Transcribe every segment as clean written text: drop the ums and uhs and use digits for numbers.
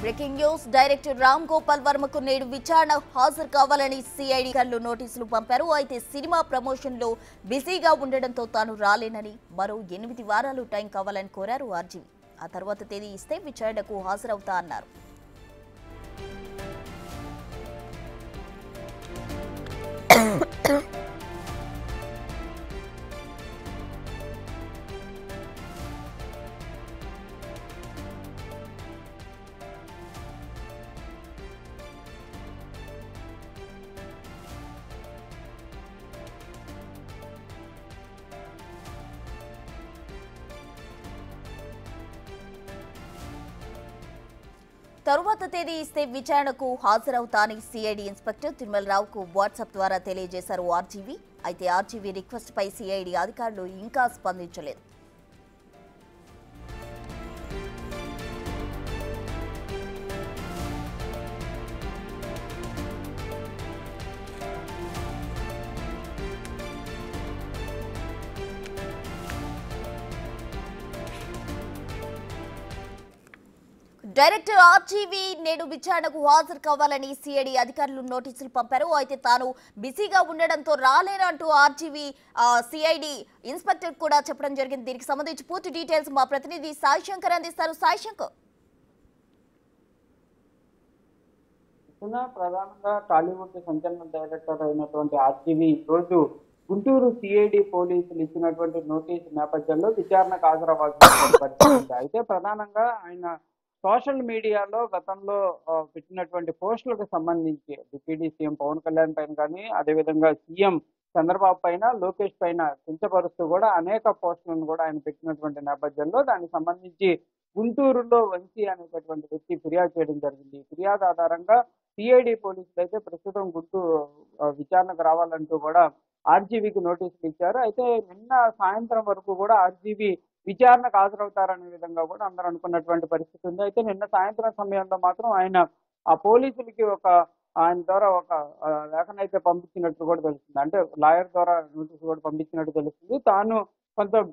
Breaking news director Ram Gopal వర్మకు నేడు విచారణ హాజరు కావాలని సిఐడి కళ్ళు నోటీసులు పంపారు. అయితే సినిమా ప్రమోషన్ లో బిజీగా ఉండడంతో తాను రాలేనని మరో 8 వారాలు టైం కావాలని కోరారు ఆర్జీవి. ఆ తర్వాత తేదీ ఇస్తే విచారణకు హాజరవుతా అన్నారు. తరువాత తేదీ ఇస్తే విచారణకు హాజరవుతానని సిఐడి ఇన్స్పెక్టర్ తిరుమలరావుకు వాట్సాప్ ద్వారా తెలియజేశారు ఆర్జీవి. అయితే ఆర్జీవి రిక్వెస్ట్ పై సిఐడి అధికారులు ఇంకా స్పందించలేదు. డైరెక్టర్ ఆర్జీవి నేడు విచారణకు హాజరు కావాలని సిఐడి అధికారులు నోటీసులు పంపారు. అయితే తాను బిజీగా ఉండడంతో రాలేనంటూ ఆర్జీవి సిఐడి ఇన్స్పెక్టర్ కూడా చెప్పడం జరిగింది. దీనికి సంబంధించి పూర్తి డీటెయిల్స్ మా ప్రతినిధి సాయి శంకర్ అందిస్తారు. సాయి శంకర్, ప్రధానంగా టాలీవుడ్ సంచలన డైరెక్టర్ అయినటువంటి ఆర్జీవి రోజు గుంటూరు సిఐడి పోలీసులు ఇచ్చినటువంటి నోటీసు నేపథ్యంలో విచారణకు హాజరవ్వాల్సిన పరిస్థితి ఉంది. అయితే ప్రధానంగా ఆయన సోషల్ మీడియాలో గతంలో పెట్టినటువంటి పోస్టులకు సంబంధించి డిప్యూటీ సీఎం పవన్ కళ్యాణ్ పైన కానీ, అదేవిధంగా సీఎం చంద్రబాబు పైన, లోకేష్ పైన కించపరుస్తూ కూడా అనేక పోస్టులను కూడా ఆయన పెట్టినటువంటి నేపథ్యంలో దానికి సంబంధించి గుంటూరులో వంశీ అనేటటువంటి వ్యక్తి ఫిర్యాదు చేయడం జరిగింది. ఫిర్యాదు ఆధారంగా సిఐడి పోలీసులు అయితే ప్రస్తుతం గుంటూరు విచారణకు రావాలంటూ కూడా ఆర్జీవీకి నోటీసులు ఇచ్చారు. అయితే నిన్న సాయంత్రం వరకు కూడా ఆర్జీవీ విచారణకు హాజరవుతారనే విధంగా కూడా అందరూ అనుకున్నటువంటి పరిస్థితి ఉంది. అయితే నిన్న సాయంత్రం సమయంలో మాత్రం ఆయన ఆ పోలీసులకి ఆయన ద్వారా ఒక లేఖనైతే పంపించినట్టు కూడా తెలుస్తుంది. అంటే లాయర్ ద్వారా నోటీసు కూడా పంపించినట్టు తెలుస్తుంది. తాను కొంత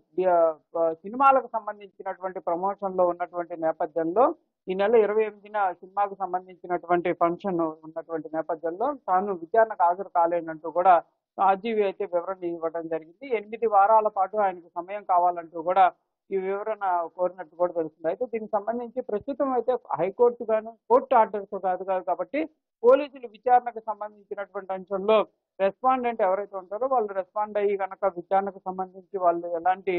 సినిమాలకు సంబంధించినటువంటి ప్రమోషన్ లో ఉన్నటువంటి నేపథ్యంలో ఈ నెల 28న సినిమాకు సంబంధించినటువంటి ఫంక్షన్ ఉన్నటువంటి నేపథ్యంలో తాను విచారణకు హాజరు కాలేనంటూ కూడా ఆర్జీవి అయితే వివరణ ఇవ్వడం జరిగింది. 8 వారాల పాటు ఆయనకు సమయం కావాలంటూ కూడా ఈ వివరణ కోరినట్టు కూడా తెలుస్తుంది. అయితే దీనికి సంబంధించి ప్రస్తుతం అయితే హైకోర్టు గాను కోర్టు ఆర్డర్స్ కాదు కాబట్టి పోలీసులు విచారణకు సంబంధించినటువంటి అంశంలో రెస్పాండెంట్ ఎవరైతే ఉంటారో వాళ్ళు రెస్పాండ్ అయ్యి కనుక విచారణకు సంబంధించి వాళ్ళు ఎలాంటి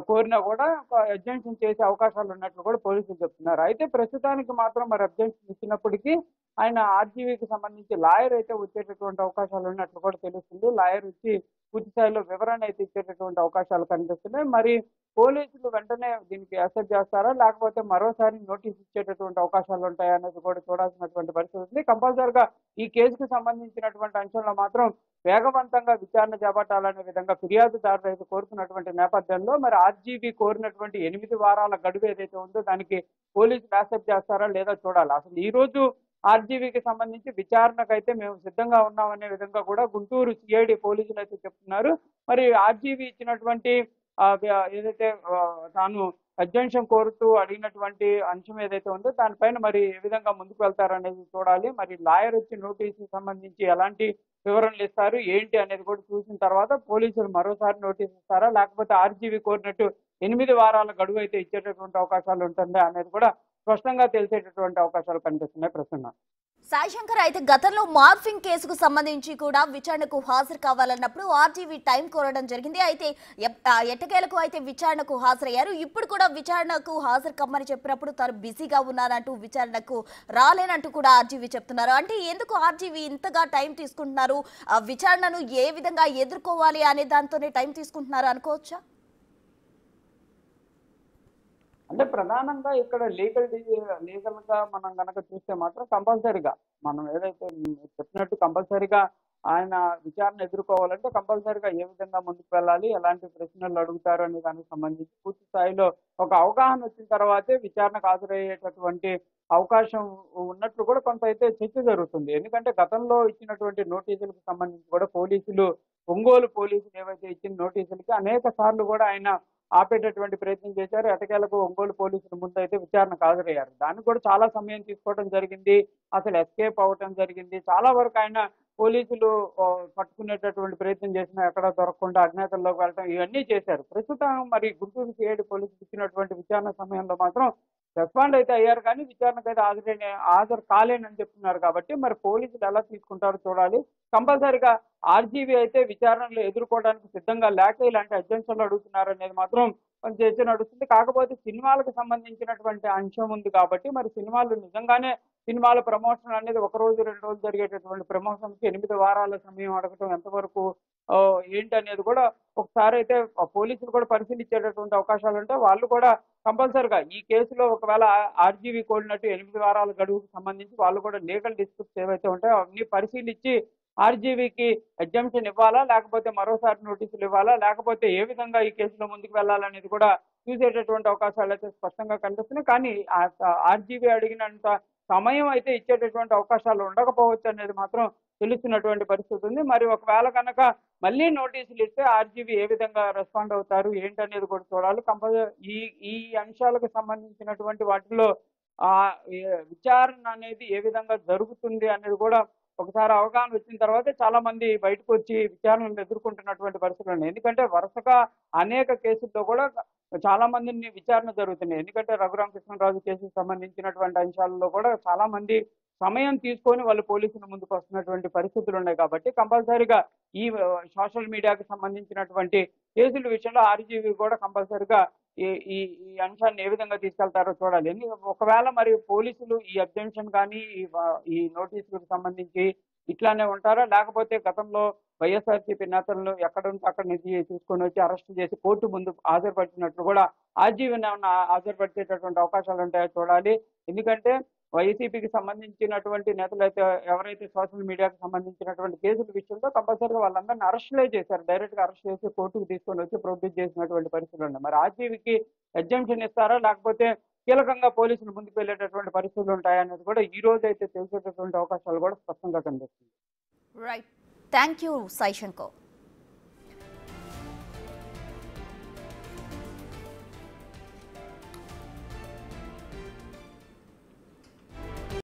కోరినా కూడా అబ్జెక్షన్ చేసే అవకాశాలు ఉన్నట్లు కూడా పోలీసులు చెప్తున్నారు. అయితే ప్రస్తుతానికి మాత్రం మరి అబ్జెక్షన్ ఇచ్చినప్పటికీ ఆయన ఆర్జీవీకి సంబంధించి లాయర్ అయితే వచ్చేటటువంటి అవకాశాలు ఉన్నట్లు కూడా తెలుస్తుంది. లాయర్ వచ్చి పూర్తి స్థాయిలో వివరణ అయితే ఇచ్చేటటువంటి అవకాశాలు కనిపిస్తున్నాయి. మరి పోలీసులు వెంటనే దీనికి యాక్సెప్ట్ చేస్తారా, లేకపోతే మరోసారి నోటీస్ ఇచ్చేటటువంటి అవకాశాలు ఉంటాయా అనేది కూడా చూడాల్సినటువంటి పరిస్థితి ఉంది. కంపల్సరిగా ఈ కేసుకు సంబంధించినటువంటి అంశంలో మాత్రం వేగవంతంగా విచారణ చేపట్టాలనే విధంగా ఫిర్యాదుదారులు అయితే కోరుతున్నటువంటి నేపథ్యంలో మరి ఆర్జీవీ కోరినటువంటి 8 వారాల గడువు ఏదైతే ఉందో దానికి పోలీసులు యాక్సెప్ట్ చేస్తారా లేదా చూడాలి. అసలు ఈ రోజు ఆర్జీవీకి సంబంధించి విచారణకైతే మేము సిద్ధంగా ఉన్నామనే విధంగా కూడా గుంటూరు సిఐడి పోలీసులు అయితే చెప్తున్నారు. మరి ఆర్జీవీ ఇచ్చినటువంటి ఏదైతే తాను అబ్జెక్షన్ కోరుతూ అడిగినటువంటి అంశం ఏదైతే ఉందో దానిపైన మరి ఏ విధంగా ముందుకు వెళ్తారనేది చూడాలి. మరి లాయర్ వచ్చి నోటీసుకి సంబంధించి ఎలాంటి వివరణలు ఇస్తారు ఏంటి అనేది కూడా చూసిన తర్వాత పోలీసులు మరోసారి నోటీస్ ఇస్తారా, లేకపోతే ఆర్జీవీ కోరినట్టు 8 వారాల గడువు అయితే ఇచ్చేటటువంటి అవకాశాలు ఉంటుందా అనేది కూడా స్పష్టంగా తెలిసేటటువంటి అవకాశాలు కనిపిస్తున్నాయి. ప్రస్తుతం సాయి శంకర్, అయితే గతంలో మార్ఫింగ్ కేసుకు సంబంధించి కూడా విచారణకు హాజరు కావాలన్నప్పుడు ఆర్జీవీ టైం కోరడం జరిగింది. అయితే ఎట్టకేలకు అయితే విచారణకు హాజరయ్యారు. ఇప్పుడు కూడా విచారణకు హాజరు కమ్మని చెప్పినప్పుడు తాను బిజీగా ఉన్నానంటూ విచారణకు రాలేనంటూ కూడా ఆర్జీవీ చెప్తున్నారు. అంటే ఎందుకు ఆర్జీవీ ఇంతగా టైం తీసుకుంటున్నారు? విచారణను ఏ విధంగా ఎదుర్కోవాలి అనే దాంతోనే టైం తీసుకుంటున్నారు అనుకోవచ్చా? అంటే ప్రధానంగా ఇక్కడ లీగల్ గా మనం కనుక చూస్తే మాత్రం కంపల్సరీగా మనం ఏదైతే చెప్పినట్టు కంపల్సరీగా ఆయన విచారణ ఎదుర్కోవాలంటే కంపల్సరీగా ఏ విధంగా ముందుకు వెళ్ళాలి, ఎలాంటి ప్రశ్నలు అడుగుతారు అనే దానికి సంబంధించి పూర్తి స్థాయిలో ఒక అవగాహన వచ్చిన తర్వాతే విచారణకు హాజరయ్యేటటువంటి అవకాశం ఉన్నట్లు కూడా కొంత అయితే చర్చ జరుగుతుంది. ఎందుకంటే గతంలో ఇచ్చినటువంటి నోటీసులకు సంబంధించి కూడా ఒంగోలు పోలీసులు ఏవైతే ఇచ్చిన నోటీసులకి అనేక సార్లు కూడా ఆయన ఆపేటటువంటి ప్రయత్నం చేశారు. ఎటకేలకు ఒంగోలు పోలీసుల ముందు అయితే విచారణకు హాజరయ్యారు. దానికి కూడా చాలా సమయం తీసుకోవడం జరిగింది. అసలు ఎస్కేప్ అవ్వటం జరిగింది. చాలా వరకు ఆయన పోలీసులు పట్టుకునేటటువంటి ప్రయత్నం చేసినా ఎక్కడ దొరకకుండా అజ్ఞాతంలోకి వెళ్ళడం ఇవన్నీ చేశారు. ప్రస్తుతం మరి గుంటూరు సిఐడి పోలీసులు ఇచ్చినటువంటి విచారణ సమయంలో మాత్రం రెస్పాండ్ అయితే అయ్యారు, కానీ విచారణకు అయితే హాజరు కాలేనని చెప్తున్నారు. కాబట్టి మరి పోలీసులు ఎలా తీసుకుంటారో చూడాలి. కంపల్సరిగా ఆర్జీవీ అయితే విచారణలో ఎదుర్కోవడానికి సిద్ధంగా లేక ఇలాంటి అధ్యక్షులు అడుగుతున్నారు అనేది మాత్రం కొంచెం చర్చ నడుస్తుంది. కాకపోతే సినిమాలకు సంబంధించినటువంటి అంశం ఉంది కాబట్టి మరి సినిమాలు నిజంగానే సినిమాల ప్రమోషన్ అనేది ఒక రోజు 2 రోజులు జరిగేటటువంటి ప్రమోషన్కి 8 వారాల సమయం అడగటం ఎంతవరకు ఏంటనేది కూడా ఒకసారి అయితే పోలీసులు కూడా పరిశీలించేటటువంటి అవకాశాలు ఉంటాయి. వాళ్ళు కూడా కంపల్సరిగా ఈ కేసులో ఒకవేళ ఆర్జీవీ కోరినట్టు 8 వారాల గడువుకు సంబంధించి వాళ్ళు కూడా లీగల్ డిస్ప్యూట్స్ ఏవైతే ఉంటాయో అవన్నీ పరిశీలించి ఆర్జీవీకి ఎగ్జామ్షన్ ఇవ్వాలా, లేకపోతే మరోసారి నోటీసులు ఇవ్వాలా, లేకపోతే ఏ విధంగా ఈ కేసులో ముందుకు వెళ్ళాలనేది కూడా చూసేటటువంటి అవకాశాలు అయితే స్పష్టంగా కనిపిస్తున్నాయి. కానీ ఆర్జీవీ అడిగినంత సమయం అయితే ఇచ్చేటటువంటి అవకాశాలు ఉండకపోవచ్చు అనేది మాత్రం తెలుస్తున్నటువంటి పరిస్థితి ఉంది. మరి ఒకవేళ కనుక మళ్ళీ నోటీసులు ఇస్తే ఆర్జీవీ ఏ విధంగా రెస్పాండ్ అవుతారు ఏంటనేది కూడా చూడాలి. ఈ ఈ అంశాలకు సంబంధించినటువంటి వాటిలో విచారణ అనేది ఏ విధంగా జరుగుతుంది అనేది కూడా ఒకసారి అవగాహన వచ్చిన తర్వాత చాలా మంది బయటకు వచ్చి విచారణను ఎదుర్కొంటున్నటువంటి పరిస్థితులు ఉన్నాయి. ఎందుకంటే వరుసగా అనేక కేసుల్లో కూడా చాలా మందిని విచారణ జరుగుతున్నాయి. ఎందుకంటే రఘురామకృష్ణరాజు కేసుకు సంబంధించినటువంటి అంశాలలో కూడా చాలా మంది సమయం తీసుకొని వాళ్ళు పోలీసుల ముందుకు వస్తున్నటువంటి పరిస్థితులు ఉన్నాయి. కాబట్టి కంపల్సరీగా ఈ సోషల్ మీడియాకి సంబంధించినటువంటి కేసుల విషయంలో ఆర్జీవీ కూడా కంపల్సరీగా ఈ ఈ ఈ అంశాన్ని ఏ విధంగా తీసుకెళ్తారో చూడాలి. ఒకవేళ మరి పోలీసులు ఈ అబ్జెక్షన్ కానీ ఈ నోటీసులకు సంబంధించి ఇట్లానే ఉంటారా, లేకపోతే గతంలో వైఎస్ఆర్సీపీ నేతలను ఎక్కడ ఉంటే అక్కడ తీసుకొని వచ్చి అరెస్ట్ చేసి కోర్టు ముందు హాజరుపరిచినట్లు కూడా ఆర్జీవీని ఏమన్నా హాజరుపరిచేటటువంటి అవకాశాలు ఉంటాయో చూడాలి. ఎందుకంటే వైసీపీకి సంబంధించినటువంటి నేతలు అయితే ఎవరైతే సోషల్ మీడియాకి సంబంధించినటువంటి కేసుల విషయంలో కంపల్సరీగా వాళ్ళందరినీ అరెస్టులే చేశారు. డైరెక్ట్ గా అరెస్ట్ చేసి కోర్టుకు తీసుకొని వచ్చి ప్రొడ్యూస్ చేసినటువంటి పరిస్థితులు ఉన్నాయి. మరి ఆర్జీవీకి ఎగ్జామ్షన్ ఇస్తారా, లేకపోతే కీలకంగా పోలీసులు ముందుకు వెళ్ళేటటువంటి పరిస్థితులు ఉంటాయనేది కూడా ఈ రోజు అయితే తెలిసేటటువంటి అవకాశాలు కూడా స్పష్టంగా కనిపిస్తుంది. Right, thank you Sai Shankar.